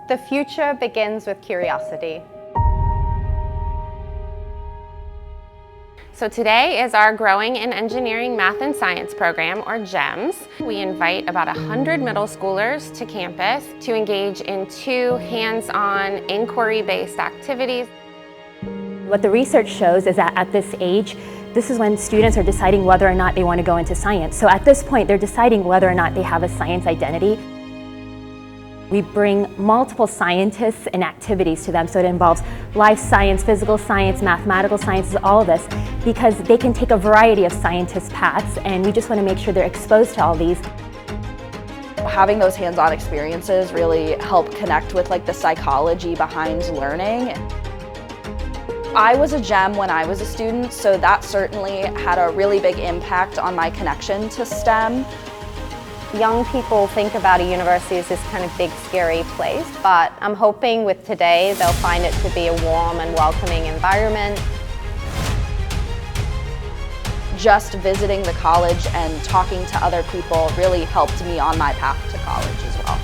The future begins with curiosity. So today is our Growing in Engineering, Math and Science program, or GEMS. We invite about 100 middle schoolers to campus to engage in 2 hands-on, inquiry-based activities. What the research shows is that at this age, this is when students are deciding whether or not they want to go into science. So at this point, they're deciding whether or not they have a science identity. We bring multiple scientists and activities to them, so it involves life science, physical science, mathematical sciences, all of this, because they can take a variety of scientist paths, and we just want to make sure they're exposed to all these. Having those hands-on experiences really help connect with the psychology behind learning. I was a GEM when I was a student, so that certainly had a really big impact on my connection to STEM. Young people think about a university as this kind of big, scary place, but I'm hoping with today they'll find it to be a warm and welcoming environment. Just visiting the college and talking to other people really helped me on my path to college as well.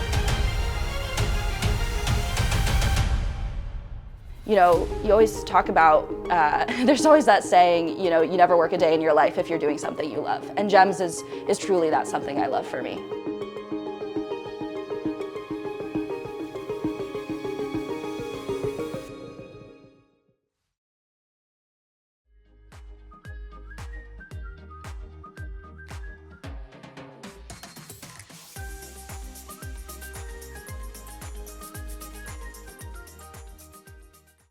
You know, you always talk about, there's always that saying, you know, you never work a day in your life if you're doing something you love. And GEMS is truly that something I love for me.